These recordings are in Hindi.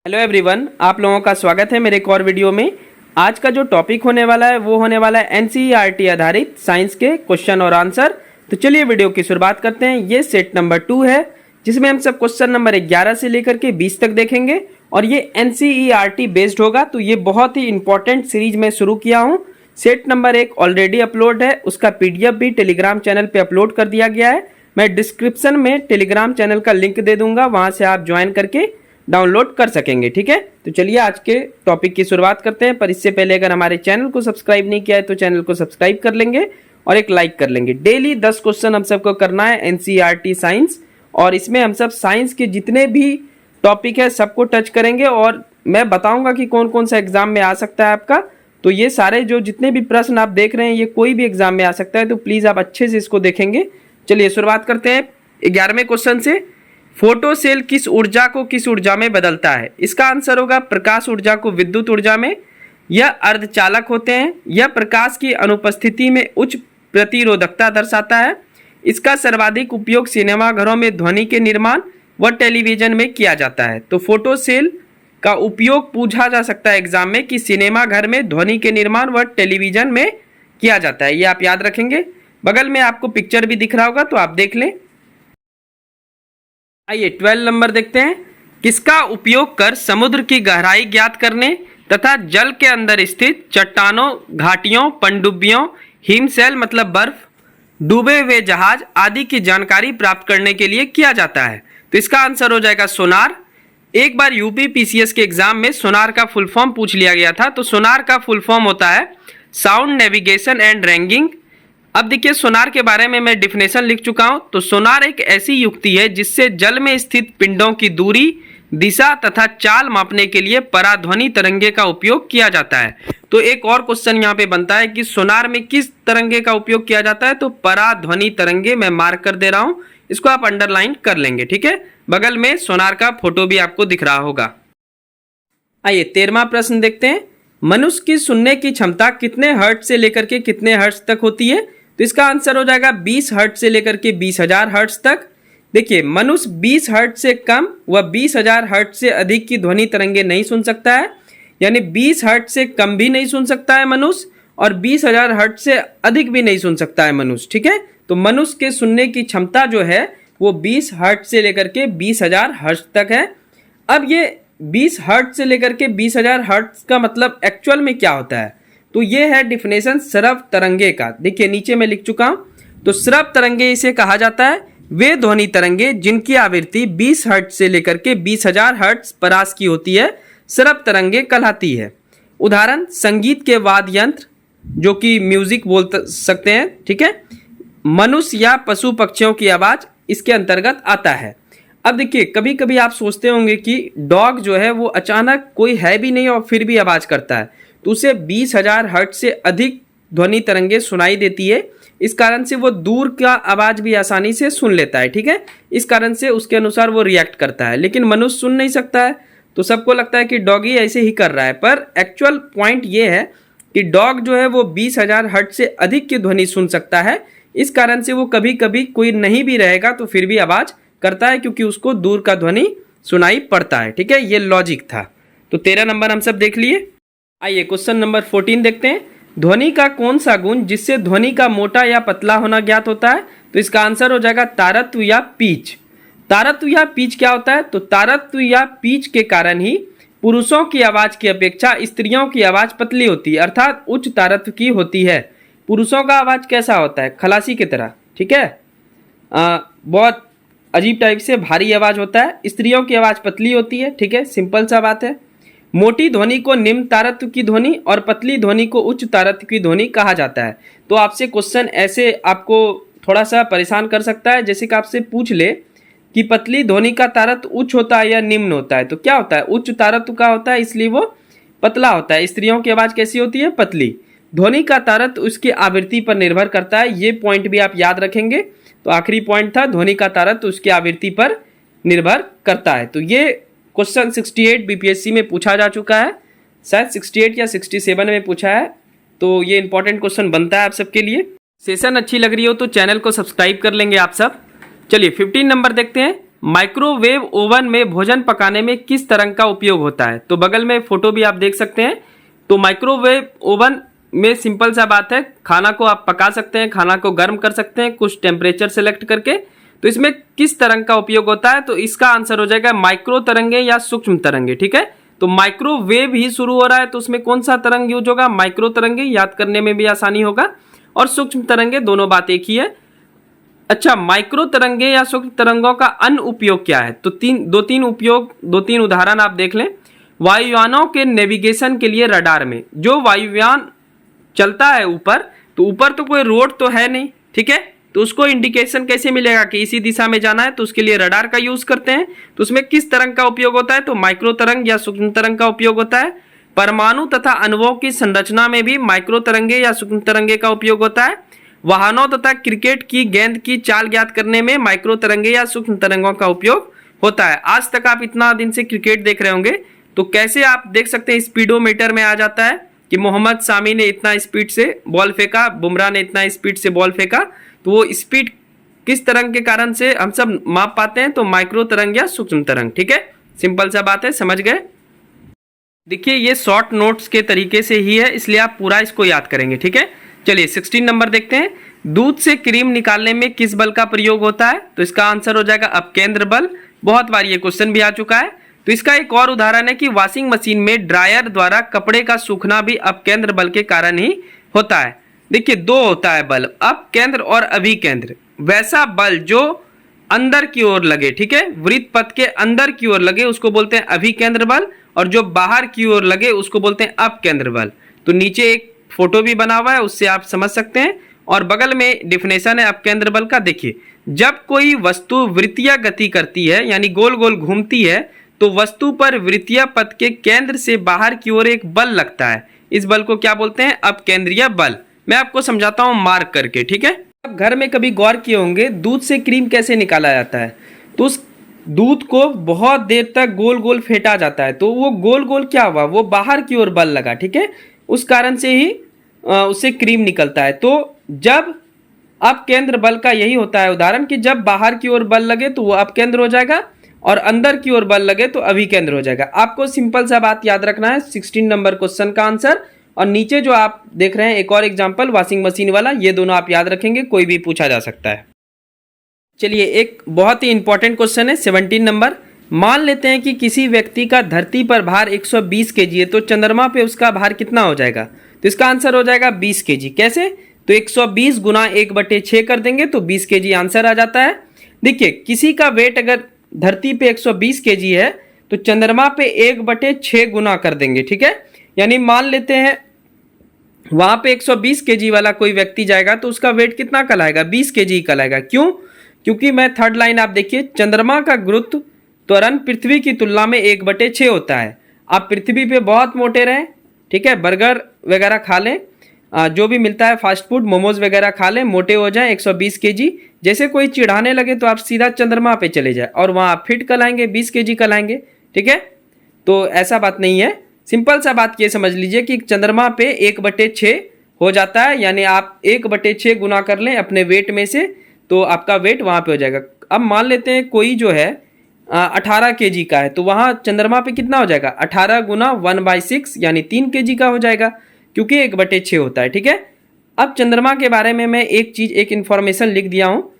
हेलो एवरीवन, आप लोगों का स्वागत है मेरे एक और वीडियो में। आज का जो टॉपिक होने वाला है वो होने वाला है एनसीईआरटी आधारित साइंस के क्वेश्चन और आंसर। तो चलिए वीडियो की शुरुआत करते हैं। ये सेट नंबर 2 है जिसमें हम सब क्वेश्चन नंबर 11 से लेकर के 20 तक देखेंगे और ये एनसीईआरटी बेस्ड होगा। तो ये बहुत ही इंपॉर्टेंट सीरीज में शुरू किया हूँ। सेट नंबर 1 ऑलरेडी अपलोड है, उसका पीडीएफ भी टेलीग्राम चैनल पे अपलोड कर दिया गया है। मैं डिस्क्रिप्शन में टेलीग्राम चैनल का लिंक दे दूंगा, वहां से आप ज्वाइन करके डाउनलोड कर सकेंगे। ठीक है, तो चलिए आज के टॉपिक की शुरुआत करते हैं। पर इससे पहले अगर हमारे चैनल को सब्सक्राइब नहीं किया है तो चैनल को सब्सक्राइब कर लेंगे और एक लाइक कर लेंगे। डेली 10 क्वेश्चन हम सबको करना है एनसीईआरटी साइंस, और इसमें हम सब साइंस के जितने भी टॉपिक है सबको टच करेंगे और मैं बताऊंगा कि कौन कौन सा एग्जाम में आ सकता है आपका। तो ये सारे जो जितने भी प्रश्न आप देख रहे हैं ये कोई भी एग्जाम में आ सकता है, तो प्लीज आप अच्छे से इसको देखेंगे। चलिए शुरुआत करते हैं 11वें क्वेश्चन से। फोटो सेल किस ऊर्जा को किस ऊर्जा में बदलता है? इसका आंसर होगा प्रकाश ऊर्जा को विद्युत ऊर्जा में। यह अर्धचालक होते हैं। यह प्रकाश की अनुपस्थिति में उच्च प्रतिरोधकता दर्शाता है। इसका सर्वाधिक उपयोग सिनेमा घरों में ध्वनि के निर्माण व टेलीविजन में किया जाता है। तो फोटो सेल का उपयोग पूछा जा सकता है एग्जाम में कि सिनेमा घर में ध्वनि के निर्माण व टेलीविजन में किया जाता है, ये आप याद रखेंगे। बगल में आपको पिक्चर भी दिख रहा होगा तो आप देख लें। आइए 12 नंबर देखते हैं। किसका उपयोग कर समुद्र की गहराई ज्ञात करने तथा जल के अंदर स्थित चट्टानों, घाटियों, पनडुब्बियों, हिमशैल मतलब बर्फ, डूबे हुए जहाज आदि की जानकारी प्राप्त करने के लिए किया जाता है? तो इसका आंसर हो जाएगा सोनार। एक बार यूपी पीसीएस के एग्जाम में सोनार का फुल फॉर्म पूछ लिया गया था। तो सोनार का फुल फॉर्म होता है साउंड नेविगेशन एंड रैंगिंग। अब देखिए सोनार के बारे में मैं डिफिनेशन लिख चुका हूं। तो सोनार एक ऐसी युक्ति है जिससे जल में स्थित पिंडों की दूरी, दिशा तथा चाल मापने के लिए पराध्वनि तरंगे का उपयोग किया जाता है। तो एक और क्वेश्चन यहाँ पे बनता है कि सोनार में किस तरंगे का उपयोग किया जाता है? तो पराध्वनि तरंगे। मैं मार्क कर दे रहा हूं, इसको आप अंडरलाइन कर लेंगे। ठीक है, बगल में सोनार का फोटो भी आपको दिख रहा होगा। आइए 13वां प्रश्न देखते हैं। मनुष्य की सुनने की क्षमता कितने हर्ट्ज से लेकर के कितने हर्ट्ज तक होती है? तो इसका आंसर हो जाएगा 20 हर्ट्ज से लेकर के 20,000 हर्ट्ज तक। देखिए मनुष्य 20 हर्ट्ज से कम व 20,000 हर्ट्ज से अधिक की ध्वनि तरंगे नहीं सुन सकता है, यानी 20 हर्ट्ज से कम भी नहीं सुन सकता है मनुष्य और 20,000 हर्ट्ज से अधिक भी नहीं सुन सकता है मनुष्य। ठीक है, तो मनुष्य के सुनने की क्षमता जो है वो 20 हर्ट्ज से लेकर के 20,000 हर्ट्ज तक है। अब ये 20 हर्ट्ज से लेकर के 20,000 हर्ट्ज का मतलब एक्चुअल में क्या होता है? तो ये है डिफिनेशन श्रव तरंगे का। देखिए नीचे मैं लिख चुका हूं। तो श्रव तरंगे इसे कहा जाता है वे ध्वनि तरंगे जिनकी आवृत्ति 20 हर्ट्ज से लेकर के 20,000 हर्ट्ज परास की होती है, श्रव तरंगे कहलाती है। उदाहरण संगीत के वाद्य यंत्र जो कि म्यूजिक बोल सकते हैं। ठीक है, मनुष्य या पशु पक्षियों की आवाज इसके अंतर्गत आता है। अब देखिए कभी कभी आप सोचते होंगे कि डॉग जो है वो अचानक कोई है भी नहीं और फिर भी आवाज करता है, तो उसे 20,000 हर्ट्ज से अधिक ध्वनि तरंगे सुनाई देती है। इस कारण से वो दूर का आवाज भी आसानी से सुन लेता है। ठीक है, इस कारण से उसके अनुसार वो रिएक्ट करता है, लेकिन मनुष्य सुन नहीं सकता है। तो सबको लगता है कि डॉगी ऐसे ही कर रहा है, पर एक्चुअल पॉइंट ये है कि डॉग जो है वो 20,000 हर्ट्ज से अधिक की ध्वनि सुन सकता है। इस कारण से वो कभी कभी कोई नहीं भी रहेगा तो फिर भी आवाज करता है, क्योंकि उसको दूर का ध्वनि सुनाई पड़ता है। ठीक है, ये लॉजिक था। तो 13 नंबर हम सब देख लिए। आइए क्वेश्चन नंबर 14 देखते हैं। ध्वनि का कौन सा गुण जिससे ध्वनि का मोटा या पतला होना ज्ञात होता है? तो इसका आंसर हो जाएगा तारत्व या पीच। तारत्व या पीच क्या होता है? तो तारत्व या पीच के कारण ही पुरुषों की आवाज की अपेक्षा स्त्रियों की आवाज पतली होती है, अर्थात उच्च तारत्व की होती है। पुरुषों का आवाज कैसा होता है? खलासी की तरह। ठीक है, बहुत अजीब टाइप से भारी आवाज होता है। स्त्रियों की आवाज पतली होती है। ठीक है, सिंपल सा बात है। मोटी ध्वनि को निम्न तारत्व की ध्वनि और पतली ध्वनि को उच्च तारत्व की ध्वनि कहा जाता है। तो आपसे क्वेश्चन ऐसे आपको थोड़ा सा परेशान कर सकता है, जैसे कि आपसे पूछ ले कि पतली ध्वनि का तारत्व उच्च होता है या निम्न होता है, तो क्या होता है? उच्च तारत्व का होता है, इसलिए वो पतला होता है। स्त्रियों की आवाज कैसी होती है? पतली। ध्वनि का तारत्व उसकी आवृत्ति पर निर्भर करता है, ये पॉइंट भी आप याद रखेंगे। तो आखिरी पॉइंट था ध्वनि का तारत्व उसकी आवृत्ति पर निर्भर करता है। तो ये क्वेश्चन 68 बीपीएससी में पूछा जा चुका है, शायद 68 या 67 में पूछा है। तो ये इंपॉर्टेंट क्वेश्चन बनता है आप सबके लिए। सेशन अच्छी लग रही हो तो चैनल को सब्सक्राइब कर लेंगे आप सब। चलिए 15 नंबर देखते हैं। माइक्रोवेव ओवन में भोजन पकाने में किस तरंग का उपयोग होता है? तो बगल में फोटो भी आप देख सकते हैं। तो माइक्रोवेव ओवन में सिंपल सा बात है, खाना को आप पका सकते हैं, खाना को गर्म कर सकते हैं कुछ टेम्परेचर सेलेक्ट करके। तो इसमें किस तरंग का उपयोग होता है? तो इसका आंसर हो जाएगा माइक्रो तरंगे या सूक्ष्म तरंगे। ठीक है, तो माइक्रोवेव ही शुरू हो रहा है तो उसमें कौन सा तरंग यूज होगा? माइक्रो तरंगे, याद करने में भी आसानी होगा। और सूक्ष्म तरंगे, दोनों बात एक ही है। अच्छा, माइक्रो तरंगे या सूक्ष्म तरंगों का अन्य उपयोग क्या है? तो दो तीन उदाहरण आप देख लें। वायुयानों के नेविगेशन के लिए रडार में, जो वायुयान चलता है ऊपर, तो ऊपर तो कोई रोड तो है नहीं, ठीक है, तो उसको इंडिकेशन कैसे मिलेगा कि इसी दिशा में जाना है? तो उसके लिए रडार का यूज करते हैं। तो उसमें किस तरंग का उपयोग होता है? तो माइक्रो तरंग या सूक्ष्म तरंग का उपयोग होता है। परमाणु तथा अणुओं की संरचना में भी माइक्रो तरंगे या सूक्ष्म तरंगे का उपयोग होता है। वाहनों तथा क्रिकेट की गेंद की चाल ज्ञात करने में माइक्रो तरंगे या सूक्ष्म तरंगों का उपयोग होता है। आज तक आप इतना दिन से क्रिकेट देख रहे होंगे, तो कैसे आप देख सकते हैं स्पीडोमीटर में आ जाता है कि मोहम्मद शामी ने इतना स्पीड से बॉल फेंका, बुमराह ने इतना स्पीड से बॉल फेंका। तो वो स्पीड किस तरंग के कारण से हम सब माप पाते हैं? तो माइक्रो तरंग या सूक्ष्म तरंग। ठीक है, सिंपल सा बात है, समझ गए। देखिए ये शॉर्ट नोट्स के तरीके से ही है, इसलिए आप पूरा इसको याद करेंगे। ठीक है, चलिए 16 नंबर देखते हैं। दूध से क्रीम निकालने में किस बल का प्रयोग होता है? तो इसका आंसर हो जाएगा अपकेंद्र बल। बहुत बार ये क्वेश्चन भी आ चुका है। तो इसका एक और उदाहरण है कि वॉशिंग मशीन में ड्रायर द्वारा कपड़े का सूखना भी अपकेंद्र बल के कारण ही होता है। देखिए दो होता है बल, अपकेंद्र और अभिकेंद्र। वैसा बल जो अंदर की ओर लगे, ठीक है, वृत्त पथ के अंदर की ओर लगे उसको बोलते हैं अभिकेंद्र बल, और जो बाहर की ओर लगे उसको बोलते हैं अपकेंद्र बल। तो नीचे एक फोटो भी बना हुआ है, उससे आप समझ सकते हैं। और बगल में डिफिनेशन है अपकेंद्र बल का। देखिए जब कोई वस्तु वृत्तीय गति करती है यानी गोल गोल घूमती है, तो वस्तु पर वृत्तीय पथ के केंद्र से बाहर की ओर एक बल लगता है। इस बल को क्या बोलते हैं? अपकेंद्रीय बल। मैं आपको समझाता हूं मार्क करके। ठीक है, आप घर में कभी गौर किए होंगे दूध से क्रीम कैसे निकाला जाता है? तो उस दूध को बहुत देर तक गोल गोल फेंटा जाता है, तो वो गोल गोल क्या हुआ? वो बाहर की ओर बल लगा, ठीक है, उस कारण से ही उससे क्रीम निकलता है। तो जब अपकेंद्र बल का यही होता है उदाहरण कि जब बाहर की ओर बल लगे तो वो अपकेंद्र हो जाएगा, और अंदर की ओर बल लगे तो अभिकेंद्र हो जाएगा। आपको सिंपल सा बात याद रखना है 16 नंबर क्वेश्चन का आंसर। और नीचे जो आप देख रहे हैं एक और एग्जांपल वॉशिंग मशीन वाला, ये दोनों आप याद रखेंगे, कोई भी पूछा जा सकता है। चलिए एक बहुत ही इंपॉर्टेंट क्वेश्चन है 17 नंबर। मान लेते हैं कि किसी व्यक्ति का धरती पर भार 120 केजी है, तो चंद्रमा पे उसका भार कितना हो जाएगा? तो इसका आंसर हो जाएगा 20 केजी। कैसे? तो 120 गुना 1/6 कर देंगे तो 20 केजी आंसर आ जाता है। देखिए किसी का वेट अगर धरती पे 120 केजी है तो चंद्रमा पे 1/6 गुना कर देंगे, ठीक है, यानी मान लेते हैं वहां पे 120 केजी वाला कोई व्यक्ति जाएगा तो उसका वेट कितना कहलाएगा? 20 केजी कहलाएगा। क्यों? क्योंकि मैं थर्ड लाइन आप देखिए, चंद्रमा का गुरुत्व त्वरण पृथ्वी की तुलना में 1/6 होता है। आप पृथ्वी पे बहुत मोटे रहें, ठीक है, बर्गर वगैरह खा लें, जो भी मिलता है फास्ट फूड, मोमोज वगैरह खा लें, मोटे हो जाएं 120 केजी, जैसे कोई चिढ़ाने लगे तो आप सीधा चंद्रमा पे चले जाए और वहाँ आप फिट कहलाएंगे, 20 केजी कहलाएंगे, ठीक है। तो ऐसा बात नहीं है, सिंपल सा बात ये समझ लीजिए कि चंद्रमा पे 1/6 हो जाता है, यानी आप 1/6 गुना कर लें अपने वेट में से तो आपका वेट वहाँ पे हो जाएगा। अब मान लेते हैं कोई जो है 18 केजी का है तो वहाँ चंद्रमा पे कितना हो जाएगा? 18 गुना 1/6 यानी 3 केजी का हो जाएगा, क्योंकि 1/6 होता है, ठीक है। अब चंद्रमा के बारे में मैं एक इन्फॉर्मेशन लिख दिया हूँ।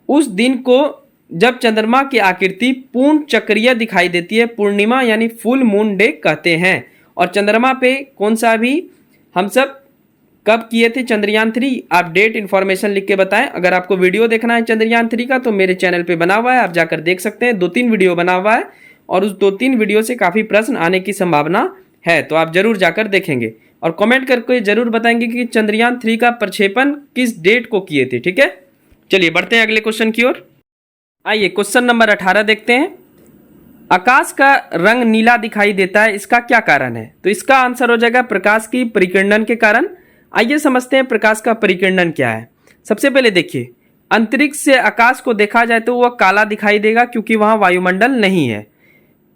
उस दिन को जब चंद्रमा की आकृति पूर्ण चक्रीय दिखाई देती है, पूर्णिमा यानी फुल मून डे कहते हैं। और चंद्रमा पे कौन सा भी हम सब कब किए थे चंद्रयान 3, आप डेट इन्फॉर्मेशन लिख के बताएं। अगर आपको वीडियो देखना है चंद्रयान 3 का तो मेरे चैनल पे बना हुआ है, आप जाकर देख सकते हैं। 2-3 वीडियो बना हुआ है और उस 2-3 वीडियो से काफ़ी प्रश्न आने की संभावना है, तो आप जरूर जाकर देखेंगे और कमेंट करके जरूर बताएंगे कि चंद्रयान 3 का प्रक्षेपण किस डेट को किए थे, ठीक है। चलिए बढ़ते हैं अगले क्वेश्चन की ओर। आइए क्वेश्चन नंबर 18 देखते हैं। आकाश का रंग नीला दिखाई देता है, इसका क्या कारण है? तो इसका आंसर हो जाएगा प्रकाश की परिकिरणन के कारण। आइए समझते हैं प्रकाश का परिकिरणन क्या है। सबसे पहले देखिए, अंतरिक्ष से आकाश को देखा जाए तो वह काला दिखाई देगा क्योंकि वहाँ वायुमंडल नहीं है।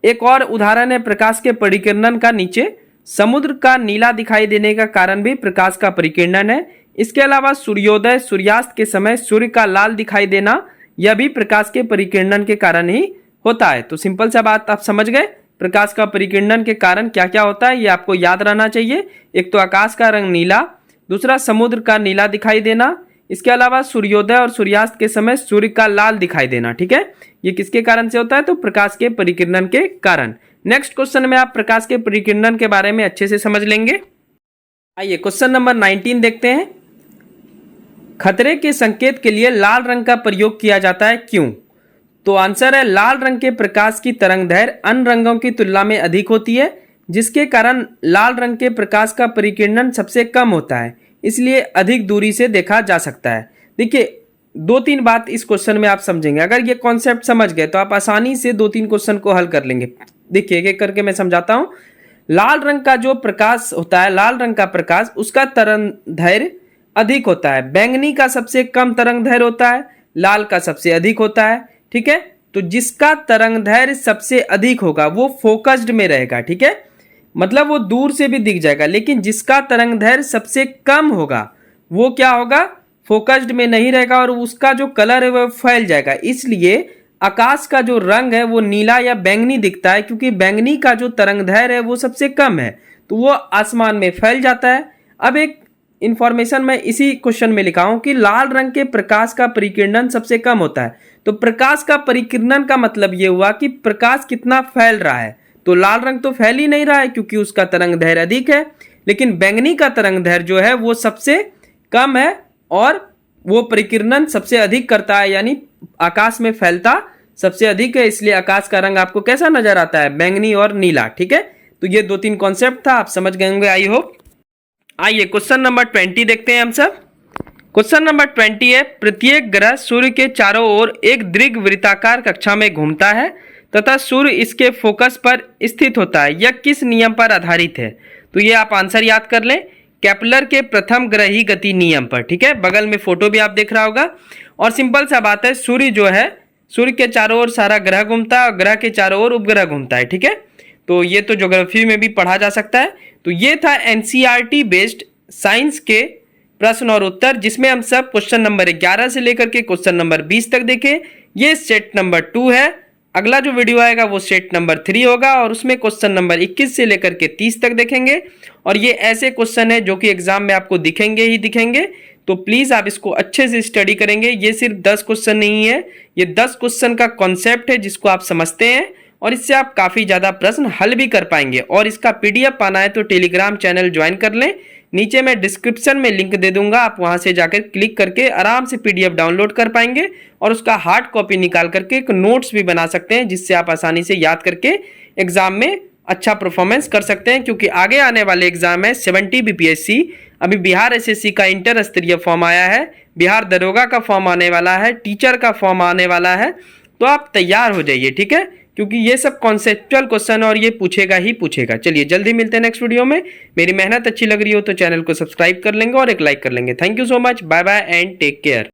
एक और उदाहरण है प्रकाश के परिकिरणन का, नीचे समुद्र का नीला दिखाई देने का कारण भी प्रकाश का परिकिरणन है। इसके अलावा सूर्योदय सूर्यास्त के समय सूर्य का लाल दिखाई देना यह भी प्रकाश के परिकिरणन के कारण ही होता है। तो सिंपल सा बात आप समझ गए, प्रकाश का परिकिरणन के कारण क्या क्या होता है ये आपको याद रहना चाहिए। एक तो आकाश का रंग नीला, दूसरा समुद्र का नीला दिखाई देना, इसके अलावा सूर्योदय और सूर्यास्त के समय सूर्य का लाल दिखाई देना। ठीक है, ये किसके कारण से होता है? तो प्रकाश के परिकिरणन के कारण। नेक्स्ट क्वेश्चन में आप प्रकाश के परिकिरणन के बारे में अच्छे से समझ लेंगे। आइए क्वेश्चन नंबर 19 देखते हैं। खतरे के संकेत के लिए लाल रंग का प्रयोग किया जाता है, क्यों? तो आंसर है लाल रंग के प्रकाश की तरंगदैर्घ्य अन्य रंगों की तुलना में अधिक होती है, जिसके कारण लाल रंग के प्रकाश का परिकिरणन सबसे कम होता है, इसलिए अधिक दूरी से देखा जा सकता है। देखिए 2-3 बात इस क्वेश्चन में आप समझेंगे। अगर ये कॉन्सेप्ट समझ गए तो आप आसानी से 2-3 क्वेश्चन को हल कर लेंगे। देखिए एक एक करके मैं समझाता हूं। लाल रंग का जो प्रकाश होता है, लाल रंग का प्रकाश, उसका तरंगदैर्घ्य अधिक होता है। बैंगनी का सबसे कम तरंगदैर्घ्य होता है, लाल का सबसे अधिक होता है। ठीक है, तो जिसका तरंगदैर्घ्य सबसे अधिक होगा वो फोकस्ड में रहेगा। ठीक है, मतलब वो दूर से भी दिख जाएगा, लेकिन जिसका तरंगदैर्घ्य सबसे कम होगा वो क्या होगा? फोकस्ड में नहीं रहेगा और उसका जो कलर है वो फैल जाएगा। इसलिए आकाश का जो रंग है वो नीला या बैंगनी दिखता है, क्योंकि बैंगनी का जो तरंगदैर्घ्य है वो सबसे कम है, तो वो आसमान में फैल जाता है। अब एक इंफॉर्मेशन मैं इसी क्वेश्चन में लिखा हूं कि लाल रंग के प्रकाश का परिकिरणन सबसे कम होता है। तो प्रकाश का परिकिरणन का मतलब ये हुआ कि प्रकाश कितना फैल रहा है। तो लाल रंग तो फैल ही नहीं रहा है क्योंकि उसका तरंगदैर्घ्य अधिक है, लेकिन बैंगनी का तरंगदैर्घ्य जो है वो सबसे कम है और वो परिकिरणन सबसे अधिक करता है, यानी आकाश में फैलता सबसे अधिक है। इसलिए आकाश का रंग आपको कैसा नजर आता है? बैंगनी और नीला। ठीक है, तो ये 2-3 कॉन्सेप्ट था, आप समझ गए होंगे आई होप। आइए क्वेश्चन नंबर 20 देखते हैं हम सब। क्वेश्चन नंबर 20 है, प्रत्येक ग्रह सूर्य के चारों ओर एक दीर्घवृत्ताकार कक्षा में घूमता है तथा सूर्य इसके फोकस पर स्थित होता है, यह किस नियम पर आधारित है? तो ये आप आंसर याद कर लें, केपलर के प्रथम ग्रही गति नियम पर। ठीक है, बगल में फोटो भी आप देख रहा होगा। और सिंपल सा बात है, सूर्य जो है, सूर्य के चारों ओर सारा ग्रह घूमता है और ग्रह के चारों ओर उपग्रह घूमता है। ठीक है, तो ये तो ज्योग्राफी में भी पढ़ा जा सकता है। तो ये था एनसीईआरटी बेस्ड साइंस के प्रश्न और उत्तर, जिसमें हम सब क्वेश्चन नंबर 11 से लेकर के क्वेश्चन नंबर 20 तक देखे। ये सेट नंबर 2 है। अगला जो वीडियो आएगा वो सेट नंबर 3 होगा और उसमें क्वेश्चन नंबर 21 से लेकर के 30 तक देखेंगे। और ये ऐसे क्वेश्चन है जो कि एग्जाम में आपको दिखेंगे ही दिखेंगे, तो प्लीज आप इसको अच्छे से स्टडी करेंगे। ये सिर्फ 10 क्वेश्चन नहीं है, ये 10 क्वेश्चन का कॉन्सेप्ट है जिसको आप समझते हैं और इससे आप काफी ज्यादा प्रश्न हल भी कर पाएंगे। और इसका पीडीएफ पाना है तो टेलीग्राम चैनल ज्वाइन कर लें, नीचे मैं डिस्क्रिप्शन में लिंक दे दूंगा, आप वहां से जाकर क्लिक करके आराम से पीडीएफ डाउनलोड कर पाएंगे और उसका हार्ड कॉपी निकाल करके एक नोट्स भी बना सकते हैं, जिससे आप आसानी से याद करके एग्जाम में अच्छा परफॉर्मेंस कर सकते हैं। क्योंकि आगे आने वाले एग्जाम है 70 बीपीएससी, अभी बिहार एसएससी का इंटर स्तरीय फॉर्म आया है, बिहार दरोगा का फॉर्म आने वाला है, टीचर का फॉर्म आने वाला है, तो आप तैयार हो जाइए। ठीक है, क्योंकि ये सब कॉन्सेप्चुअल क्वेश्चन और ये पूछेगा ही पूछेगा। चलिए जल्दी मिलते हैं नेक्स्ट वीडियो में। मेरी मेहनत अच्छी लग रही हो तो चैनल को सब्सक्राइब कर लेंगे और एक लाइक कर लेंगे। Thank you so much, bye bye and take care.